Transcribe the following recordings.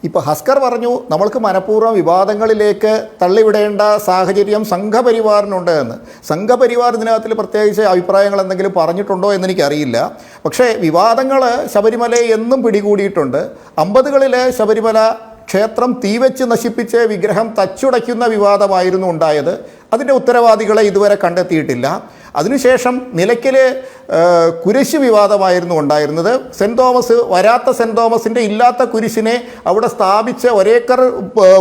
ഇപ്പോൾ ഹസ്കർ പറഞ്ഞു നമ്മൾക്ക് മനഃപൂർവ്വം വിവാദങ്ങളിലേക്ക് തള്ളിവിടേണ്ട സാഹചര്യം സംഘപരിവാറിനുണ്ട് എന്ന്. സംഘപരിവാർ ഇതിനകത്തിൽ പ്രത്യേകിച്ച് അഭിപ്രായങ്ങൾ എന്തെങ്കിലും പറഞ്ഞിട്ടുണ്ടോ എന്നെനിക്കറിയില്ല. പക്ഷേ വിവാദങ്ങൾ ശബരിമലയെ എന്നും പിടികൂടിയിട്ടുണ്ട്. 50കളിലെ ശബരിമല ക്ഷേത്രം തീവച്ച് നശിപ്പിച്ച് വിഗ്രഹം തച്ചുടയ്ക്കുന്ന വിവാദമായിരുന്നു ഉണ്ടായത്. അതിൻ്റെ ഉത്തരവാദികളെ ഇതുവരെ കണ്ടെത്തിയിട്ടില്ല. അതിനുശേഷം നിലയ്ക്കൽ കുരിശ് വിവാദമായിരുന്നു ഉണ്ടായിരുന്നത്. സെൻറ്റ് തോമസ് വരാത്ത സെൻറ്റ് തോമസിൻ്റെ ഇല്ലാത്ത കുരിശിനെ അവിടെ സ്ഥാപിച്ച് ഒരേക്കർ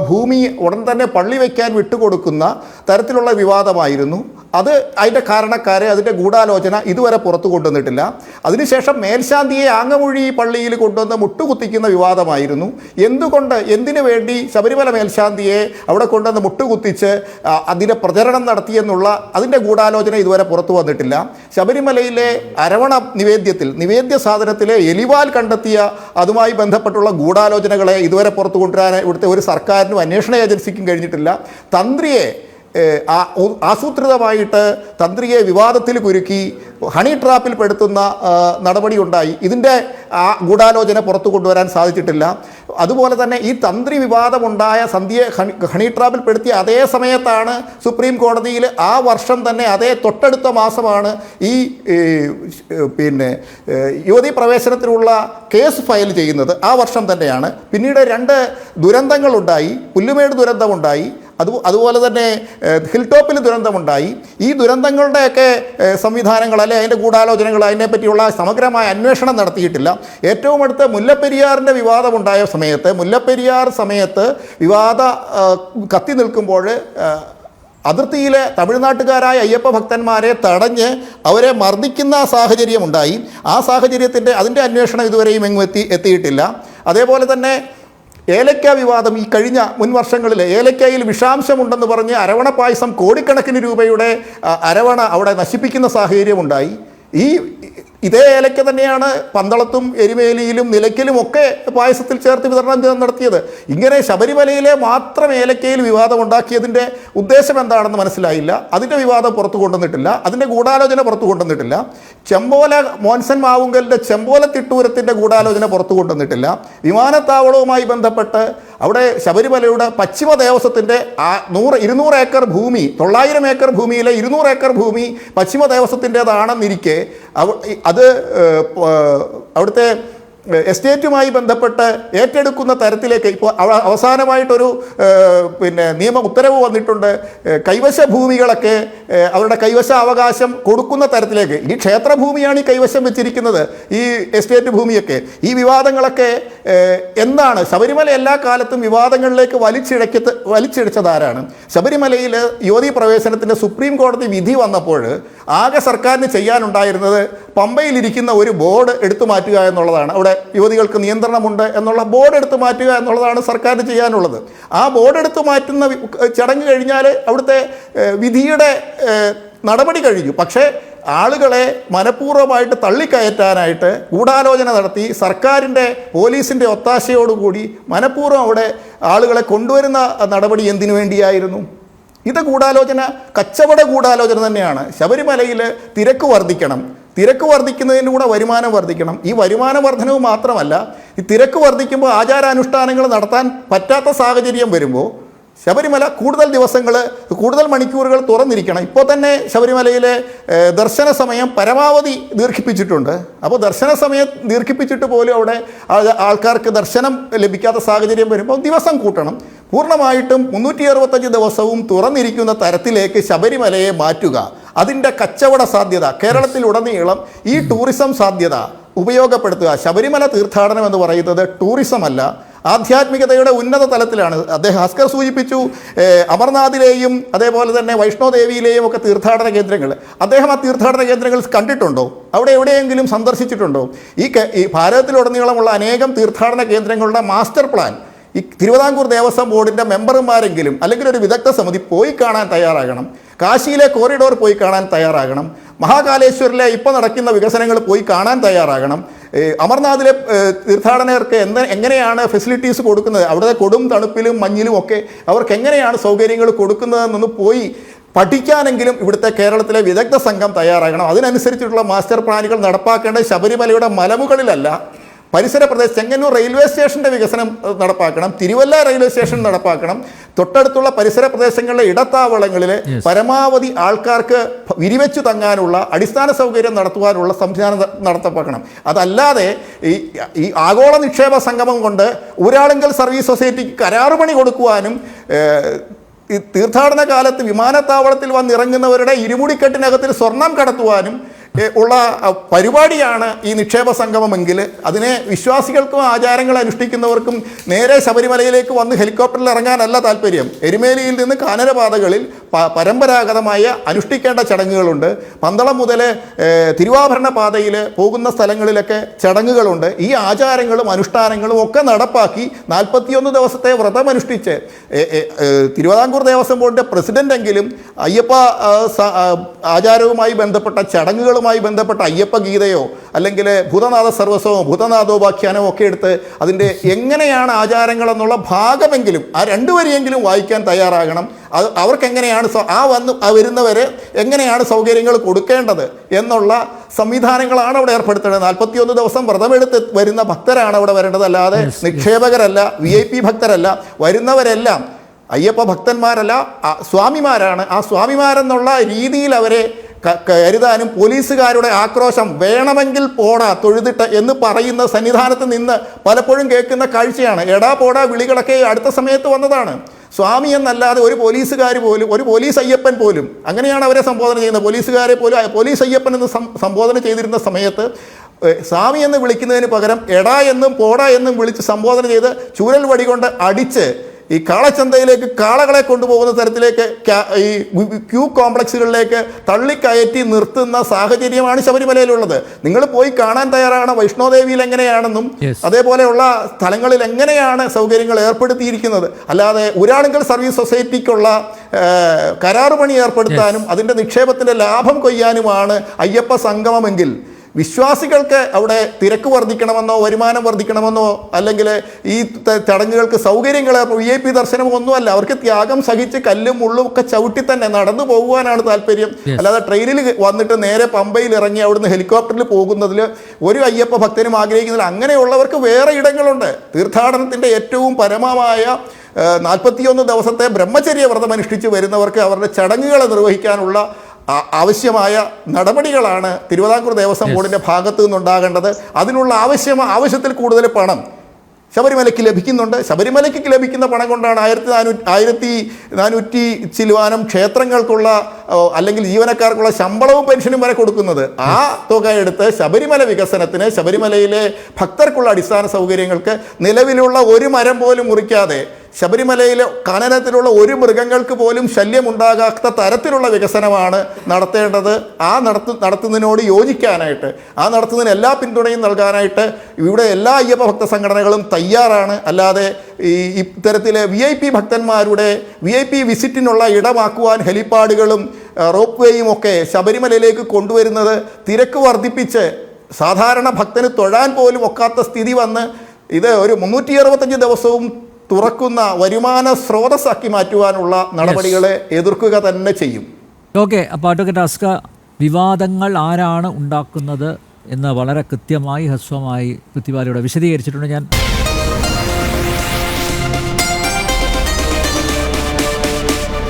ഭൂമി ഉടൻ തന്നെ പള്ളി വയ്ക്കാൻ വിട്ടുകൊടുക്കുന്ന തരത്തിലുള്ള വിവാദമായിരുന്നു അത്. അതിൻ്റെ കാരണക്കാരെ അതിൻ്റെ ഗൂഢാലോചന ഇതുവരെ പുറത്തു കൊണ്ടുവന്നിട്ടില്ല. അതിനുശേഷം മേൽശാന്തിയെ ആങ്ങമൂഴി പള്ളിയിൽ കൊണ്ടുവന്ന് മുട്ടുകുത്തിക്കുന്ന വിവാദമായിരുന്നു. എന്തിനു വേണ്ടി ശബരിമല മേൽശാന്തിയെ അവിടെ കൊണ്ടുവന്ന് മുട്ടുകുത്തിച്ച് അതിൻ്റെ പ്രചരണം നടത്തിയെന്നുള്ള അതിൻ്റെ ഗൂഢാലോചന ഇതുവരെ പുറത്തു വന്നിട്ടില്ല. ശബരിമലയിലെ അരവണ നിവേദ്യ സാധനത്തിലെ എലിവാൽ കണ്ടെത്തിയ അതുമായി ബന്ധപ്പെട്ടുള്ള ഗൂഢാലോചനകളെ ഇതുവരെ പുറത്തു കൊണ്ടുവരാൻ ഇവിടുത്തെ ഒരു സർക്കാരിനും അന്വേഷണ ഏജൻസിക്കും കഴിഞ്ഞിട്ടില്ല. തന്ത്രിയെ ആസൂത്രിതമായിട്ട് തന്ത്രിയെ വിവാദത്തിൽ കുരുക്കി ഹണി ട്രാപ്പിൽ പെടുത്തുന്ന നടപടി ഉണ്ടായി. ഇതിൻ്റെ ആ ഗൂഢാലോചന പുറത്തു കൊണ്ടുവരാൻ സാധിച്ചിട്ടില്ല. അതുപോലെ തന്നെ ഈ തന്ത്രി വിവാദമുണ്ടായ സന്ധ്യയെ ഹണി ട്രാപ്പിൽ പെടുത്തിയ അതേ സമയത്താണ് സുപ്രീം കോടതിയിൽ ആ വർഷം തന്നെ അതേ തൊട്ടടുത്ത മാസമാണ് ഈ യുവതീ പ്രവേശനത്തിനുള്ള കേസ് ഫയൽ ചെയ്യുന്നത്. ആ വർഷം തന്നെയാണ്. പിന്നീട് 2 ദുരന്തങ്ങളുണ്ടായി. പുല്ലുമേട് ദുരന്തമുണ്ടായി, അതുപോലെ തന്നെ ഹിൽ ടോപ്പിൽ ദുരന്തമുണ്ടായി. ഈ ദുരന്തങ്ങളുടെയൊക്കെ സംവിധാനങ്ങൾ അല്ലെ അതിൻ്റെ ഗൂഢാലോചനകൾ അതിനെപ്പറ്റിയുള്ള സമഗ്രമായ അന്വേഷണം നടത്തിയിട്ടില്ല. ഏറ്റവും അടുത്ത് മുല്ലപ്പെരിയാറിൻ്റെ വിവാദമുണ്ടായ മുല്ലപ്പെരിയാർ സമയത്ത് വിവാദ കത്തി നിൽക്കുമ്പോൾ അതിർത്തിയിലെ തമിഴ്നാട്ടുകാരായ അയ്യപ്പ ഭക്തന്മാരെ തടഞ്ഞ് അവരെ മർദ്ദിക്കുന്ന സാഹചര്യമുണ്ടായി. ആ സാഹചര്യത്തിൻ്റെ അതിൻ്റെ അന്വേഷണം ഇതുവരെയും എത്തിയിട്ടില്ല. അതേപോലെ തന്നെ ഏലക്ക വിവാദം ഈ കഴിഞ്ഞ മുൻ വർഷങ്ങളിൽ ഏലക്കയിൽ വിഷാംശമുണ്ടെന്ന് പറഞ്ഞ് അരവണ പായസം കോടിക്കണക്കിന് രൂപയുടെ അരവണ അവിടെ നശിപ്പിക്കുന്ന സാഹചര്യമുണ്ടായി. ഇതേ ഏലക്ക തന്നെയാണ് പന്തളത്തും എരുമേലിയിലും നിലയ്ക്കലും ഒക്കെ പായസത്തിൽ ചേർത്ത് വിതരണം നടത്തിയത്. ഇങ്ങനെ ശബരിമലയിലെ മാത്രം ഏലക്കയിൽ വിവാദം ഉണ്ടാക്കിയതിൻ്റെ ഉദ്ദേശം എന്താണെന്ന് മനസ്സിലായില്ല. അതിൻ്റെ വിവാദം പുറത്തു കൊണ്ടുവന്നിട്ടില്ല. അതിൻ്റെ ഗൂഢാലോചന പുറത്തു കൊണ്ടുവന്നിട്ടില്ല. ചെമ്പോല മോൻസൻ മാവുങ്കലിൻ്റെ ചെമ്പോല തിട്ടൂരത്തിൻ്റെ ഗൂഢാലോചന പുറത്തു കൊണ്ടുവന്നിട്ടില്ല. വിമാനത്താവളവുമായി ബന്ധപ്പെട്ട് അവിടെ ശബരിമലയുടെ പശ്ചിമ ദേവസ്വത്തിൻ്റെ 200 ഏക്കർ ഭൂമി 900 ഏക്കർ ഭൂമിയിലെ 200 ഏക്കർ ഭൂമി പശ്ചിമ ദേവസ്വത്തിൻ്റേതാണെന്നിരിക്കെ അത് അവിടുത്തെ എസ്റ്റേറ്റുമായി ബന്ധപ്പെട്ട് ഏറ്റെടുക്കുന്ന തരത്തിലേക്ക് ഇപ്പോൾ അവസാനമായിട്ടൊരു നിയമ ഉത്തരവ് വന്നിട്ടുണ്ട്. കൈവശ ഭൂമികളൊക്കെ അവരുടെ കൈവശ അവകാശം കൊടുക്കുന്ന തരത്തിലേക്ക്. ഈ ക്ഷേത്രഭൂമിയാണ് ഈ കൈവശം വെച്ചിരിക്കുന്നത്, ഈ എസ്റ്റേറ്റ് ഭൂമിയൊക്കെ. ഈ വിവാദങ്ങളൊക്കെ എന്താണ് ശബരിമല എല്ലാ കാലത്തും വിവാദങ്ങളിലേക്ക് വലിച്ചിഴച്ചതാരാണ്? ശബരിമലയിൽ യുവതീ പ്രവേശനത്തിൻ്റെ സുപ്രീം കോടതി വിധി വന്നപ്പോൾ ആകെ സർക്കാരിന് ചെയ്യാനുണ്ടായിരുന്നത് പമ്പയിലിരിക്കുന്ന ഒരു ബോർഡ് എടുത്തു മാറ്റുക എന്നുള്ളതാണ്. അവിടെ യുവതികൾക്ക് നിയന്ത്രണമുണ്ട് എന്നുള്ള ബോർഡ് എടുത്തു മാറ്റുക എന്നുള്ളതാണ് സർക്കാരിന് ചെയ്യാനുള്ളത്. ആ ബോർഡ് എടുത്തു മാറ്റുന്ന ചടങ്ങ് കഴിഞ്ഞാൽ അവിടുത്തെ വിധിയുടെ നടപടി കഴിഞ്ഞു. പക്ഷേ ആളുകളെ മനഃപൂർവ്വമായിട്ട് തള്ളിക്കയറ്റാനായിട്ട് ഗൂഢാലോചന നടത്തി സർക്കാരിൻ്റെ പോലീസിൻ്റെ ഒത്താശയോടുകൂടി മനഃപൂർവ്വം അവിടെ ആളുകളെ കൊണ്ടുവരുന്ന നടപടി എന്തിനു വേണ്ടിയായിരുന്നു? ഇത് ഗൂഢാലോചന, കച്ചവട ഗൂഢാലോചന തന്നെയാണ്. ശബരിമലയിൽ തിരക്ക് വർദ്ധിക്കുന്നതിലൂടെ വരുമാനം വർദ്ധിക്കണം. ഈ വരുമാന വർധനവ് മാത്രമല്ല, ഈ തിരക്ക് വർദ്ധിക്കുമ്പോൾ ആചാരാനുഷ്ഠാനങ്ങൾ നടത്താൻ പറ്റാത്ത സാഹചര്യം വരുമ്പോൾ ശബരിമല കൂടുതൽ മണിക്കൂറുകൾ തുറന്നിരിക്കണം. ഇപ്പോൾ തന്നെ ശബരിമലയിലെ ദർശന സമയം പരമാവധി ദീർഘിപ്പിച്ചിട്ടുണ്ട്. അപ്പോൾ ദർശന സമയം ദീർഘിപ്പിച്ചിട്ട് പോലും അവിടെ ആൾക്കാർക്ക് ദർശനം ലഭിക്കാത്ത സാഹചര്യം വരുമ്പോൾ ദിവസം കൂട്ടണം. പൂർണ്ണമായിട്ടും 365 ദിവസവും തുറന്നിരിക്കുന്ന തരത്തിലേക്ക് ശബരിമലയെ മാറ്റുക. അതിൻ്റെ കച്ചവട സാധ്യത കേരളത്തിലുടനീളം ഈ ടൂറിസം സാധ്യത ഉപയോഗപ്പെടുത്തുക. ശബരിമല തീർത്ഥാടനം എന്ന് പറയുന്നത് ടൂറിസമല്ല, ആധ്യാത്മികതയുടെ ഉന്നത തലത്തിലാണ്. ഹസ്കർ സൂചിപ്പിച്ചു അമർനാഥിലെയും അതേപോലെ തന്നെ വൈഷ്ണോദേവിയിലെയും ഒക്കെ തീർത്ഥാടന കേന്ദ്രങ്ങൾ. അദ്ദേഹം ആ തീർത്ഥാടന കേന്ദ്രങ്ങൾ കണ്ടിട്ടുണ്ടോ? അവിടെ എവിടെയെങ്കിലും സന്ദർശിച്ചിട്ടുണ്ടോ? ഈ ഭാരതത്തിലുടനീളമുള്ള അനേകം തീർത്ഥാടന കേന്ദ്രങ്ങളുടെ മാസ്റ്റർ പ്ലാൻ ഈ തിരുവിതാംകൂർ ദേവസ്വം ബോർഡിൻ്റെ മെമ്പർമാരെങ്കിലും അല്ലെങ്കിൽ ഒരു വിദഗ്ധ സമിതി പോയി കാണാൻ തയ്യാറാകണം. കാശിയിലെ കോറിഡോർ പോയി കാണാൻ തയ്യാറാകണം. മഹാകാലേശ്വരിലെ ഇപ്പോൾ നടക്കുന്ന വികസനങ്ങൾ പോയി കാണാൻ തയ്യാറാകണം. അമർനാഥിലെ തീർത്ഥാടകർക്ക് എങ്ങനെയാണ് ഫെസിലിറ്റീസ് കൊടുക്കുന്നത്, അവിടുത്തെ കൊടും തണുപ്പിലും മഞ്ഞിലും ഒക്കെ അവർക്ക് എങ്ങനെയാണ് സൗകര്യങ്ങൾ കൊടുക്കുന്നതെന്നൊന്ന് പോയി പഠിക്കാനെങ്കിലും ഇവിടുത്തെ കേരളത്തിലെ വിദഗ്ധ സംഘം തയ്യാറാകണം. അതിനനുസരിച്ചിട്ടുള്ള മാസ്റ്റർ പ്ലാനുകൾ നടപ്പാക്കേണ്ടത് ശബരിമലയുടെ മലമുകളിലല്ല, പരിസര പ്രദേശം ചെങ്ങന്നൂർ റെയിൽവേ സ്റ്റേഷൻ്റെ വികസനം നടപ്പാക്കണം, തിരുവല്ല റെയിൽവേ സ്റ്റേഷൻ നടപ്പാക്കണം, തൊട്ടടുത്തുള്ള പരിസര പ്രദേശങ്ങളിലെ ഇടത്താവളങ്ങളിൽ പരമാവധി ആൾക്കാർക്ക് വിരിവെച്ചു തങ്ങാനുള്ള അടിസ്ഥാന സൗകര്യം നടത്തുവാനുള്ള സംവിധാനം നടത്തപ്പെടണം. അതല്ലാതെ ഈ ആഗോള നിക്ഷേപ സംഗമം കൊണ്ട് ഊരാളുങ്കൽ സർവീസ് സൊസൈറ്റിക്ക് കരാറുപണി കൊടുക്കുവാനും ഈ തീർത്ഥാടന കാലത്ത് വിമാനത്താവളത്തിൽ വന്നിറങ്ങുന്നവരുടെ ഇരുമുടിക്കെട്ടിനകത്തിൽ സ്വർണം കടത്തുവാനും ഉള്ള പരിപാടിയാണ് ഈ നിക്ഷേപ സംഗമമെങ്കിൽ അതിനെ വിശ്വാസികൾക്കും ആചാരങ്ങൾ അനുഷ്ഠിക്കുന്നവർക്കും നേരെ ശബരിമലയിലേക്ക് വന്ന് ഹെലികോപ്റ്ററിൽ ഇറങ്ങാനല്ല താല്പര്യം. എരുമേലിയിൽ നിന്ന് കാനനപാതകളിൽ പരമ്പരാഗതമായ അനുഷ്ഠിക്കേണ്ട ചടങ്ങുകളുണ്ട്. പന്തളം മുതൽ തിരുവാഭരണ പാതയിൽ പോകുന്ന സ്ഥലങ്ങളിലൊക്കെ ചടങ്ങുകളുണ്ട്. ഈ ആചാരങ്ങളും അനുഷ്ഠാനങ്ങളും ഒക്കെ നടപ്പാക്കി 41 ദിവസത്തെ വ്രതമനുഷ്ഠിച്ച് തിരുവിതാംകൂർ ദേവസ്വം ബോർഡിൻ്റെ പ്രസിഡൻ്റെങ്കിലും അയ്യപ്പ ആചാരവുമായി ബന്ധപ്പെട്ട ചടങ്ങുകളും ബന്ധപ്പെട്ട അയ്യപ്പ ഗീതയോ അല്ലെങ്കിൽ ഭൂതനാഥ സർവസ്വമോ ഭൂതനാഥോപാഖ്യാനമോ ഒക്കെ എടുത്ത് അതിൻ്റെ എങ്ങനെയാണ് ആചാരങ്ങൾ എന്നുള്ള ഭാഗമെങ്കിലും ആ 2 വരിയെങ്കിലും വായിക്കാൻ തയ്യാറാകണം. അത് അവർക്ക് എങ്ങനെയാണ് വരുന്നവരെ എങ്ങനെയാണ് സൗകര്യങ്ങൾ കൊടുക്കേണ്ടത് എന്നുള്ള സംവിധാനങ്ങളാണ് അവിടെ ഏർപ്പെടുത്തേണ്ടത്. 41 ദിവസം വ്രതമെടുത്ത് വരുന്ന ഭക്തരാണ് അവിടെ വരേണ്ടത്, അല്ലാതെ നിക്ഷേപകരല്ല, VIP ഭക്തരല്ല. വരുന്നവരെല്ലാം അയ്യപ്പ ഭക്തന്മാരല്ല, സ്വാമിമാരാണ്. ആ സ്വാമിമാരെന്നുള്ള രീതിയിൽ അവരെ കരുതാനും പോലീസുകാരുടെ ആക്രോശം വേണമെങ്കിൽ പോടാ തൊഴുതിട്ട് എന്ന് പറയുന്ന സന്നിധാനത്ത് നിന്ന് പലപ്പോഴും കേൾക്കുന്ന കാഴ്ചയാണ്. എടാ പോടാ വിളികളൊക്കെ അടുത്ത സമയത്ത് വന്നതാണ്. സ്വാമി എന്നല്ലാതെ ഒരു പോലീസുകാർ പോലും, ഒരു പോലീസ് അയ്യപ്പൻ പോലും, അങ്ങനെയാണ് അവരെ സംബോധന ചെയ്യുന്നത്. പോലീസുകാരെ പോലും പോലീസ് അയ്യപ്പൻ എന്ന് സംബോധന ചെയ്തിരുന്ന സമയത്ത് സ്വാമി എന്ന് വിളിക്കുന്നതിന് പകരം എടാ എന്നും പോടാ എന്നും വിളിച്ച് സംബോധന ചെയ്ത് ചൂരൽ വടി കൊണ്ട് അടിച്ച് ഈ കാളച്ചന്തയിലേക്ക് കാളകളെ കൊണ്ടുപോകുന്ന തരത്തിലേക്ക് ഈ ക്യൂ കോംപ്ലക്സുകളിലേക്ക് തള്ളിക്കയറ്റി നിർത്തുന്ന സാഹചര്യമാണ് ശബരിമലയിലുള്ളത്. നിങ്ങൾ പോയി കാണാൻ തയ്യാറാണ് വൈഷ്ണോദേവിയിൽ എങ്ങനെയാണെന്നും അതേപോലെയുള്ള സ്ഥലങ്ങളിൽ എങ്ങനെയാണ് സൗകര്യങ്ങൾ ഏർപ്പെടുത്തിയിരിക്കുന്നത്. അല്ലാതെ ഊരാളുങ്കൽ സർവീസ് സൊസൈറ്റിക്കുള്ള കരാറുപണി ഏർപ്പെടുത്താനും അതിൻ്റെ നിക്ഷേപത്തിൻ്റെ ലാഭം കൊയ്യാനുമാണ് അയ്യപ്പ സംഗമമെങ്കിൽ വിശ്വാസികൾക്ക് അവിടെ തിരക്ക് വർദ്ധിക്കണമെന്നോ വരുമാനം വർദ്ധിക്കണമെന്നോ അല്ലെങ്കിൽ ഈ ചടങ്ങുകൾക്ക് സൗകര്യങ്ങൾ VIP ദർശനമോ ഒന്നുമല്ല. അവർക്ക് ത്യാഗം സഹിച്ച് കല്ലും മുള്ളും ഒക്കെ ചവിട്ടി തന്നെ നടന്നു പോകുവാനാണ് താല്പര്യം. അല്ലാതെ ട്രെയിനിൽ വന്നിട്ട് നേരെ പമ്പയിൽ ഇറങ്ങി അവിടുന്ന് ഹെലികോപ്റ്ററിൽ പോകുന്നതിൽ ഒരു അയ്യപ്പ ഭക്തനും ആഗ്രഹിക്കുന്നില്ല. അങ്ങനെയുള്ളവർക്ക് വേറെ ഇടങ്ങളുണ്ട്. തീർത്ഥാടനത്തിൻ്റെ ഏറ്റവും പരമമായ 41 ദിവസത്തെ ബ്രഹ്മചര്യ വ്രതം അനുഷ്ഠിച്ച് വരുന്നവർക്ക് അവരുടെ ചടങ്ങുകൾ നിർവഹിക്കാനുള്ള ആവശ്യമായ നടപടികളാണ് തിരുവിതാംകൂർ ദേവസ്വം ബോർഡിൻ്റെ ഭാഗത്തു നിന്നുണ്ടാകേണ്ടത്. അതിനുള്ള ആവശ്യത്തിൽ കൂടുതൽ പണം ശബരിമലയ്ക്ക് ലഭിക്കുന്നുണ്ട്. ശബരിമലയ്ക്ക് ലഭിക്കുന്ന പണം കൊണ്ടാണ് 1400 ചില്ലുവാനം ക്ഷേത്രങ്ങൾക്കുള്ള അല്ലെങ്കിൽ ജീവനക്കാർക്കുള്ള ശമ്പളവും പെൻഷനും വരെ കൊടുക്കുന്നത്. ആ തുക എടുത്ത് ശബരിമല വികസനത്തിന്, ശബരിമലയിലെ ഭക്തർക്കുള്ള അടിസ്ഥാന സൗകര്യങ്ങൾക്ക് നിലവിലുള്ള ഒരു മരം പോലും മുറിക്കാതെ ശബരിമലയിലെ കാനനത്തിലുള്ള ഒരു മൃഗങ്ങൾക്ക് പോലും ശല്യമുണ്ടാകാത്ത തരത്തിലുള്ള വികസനമാണ് നടത്തേണ്ടത്. നടത്തുന്നതിനോട് യോജിക്കാനായിട്ട്, നടത്തുന്നതിന് എല്ലാ പിന്തുണയും നൽകാനായിട്ട് ഇവിടെ എല്ലാ അയ്യപ്പ ഭക്ത സംഘടനകളും തയ്യാറാണ്. അല്ലാതെ ഇത്തരത്തിലെ VIP ഭക്തന്മാരുടെ VIP വിസിറ്റിനുള്ള ഇടമാക്കുവാൻ ഹെലിപ്പാഡുകളും റോപ്പ് വേയും ഒക്കെ ശബരിമലയിലേക്ക് കൊണ്ടുവരുന്നത് തിരക്ക് വർദ്ധിപ്പിച്ച് സാധാരണ ഭക്തന് തൊഴാൻ പോലും ഒക്കാത്ത സ്ഥിതി വന്ന് ഇത് ഒരു 365 ദിവസവും തുറക്കുന്ന വരുമാന സ്രോതസ്സാക്കി മാറ്റുവാനുള്ള നടപടികളെ എതിർക്കുക തന്നെ ചെയ്യും. ഓക്കെ, അപ്പോൾ അഡ്വക്കേറ്റ് അസ്ക, വിവാദങ്ങൾ ആരാണ് ഉണ്ടാക്കുന്നത് എന്ന് വളരെ കൃത്യമായി ഹ്രസ്വമായി പൃഥ്വിബാലയോട് വിശദീകരിച്ചിട്ടുണ്ട്. ഞാൻ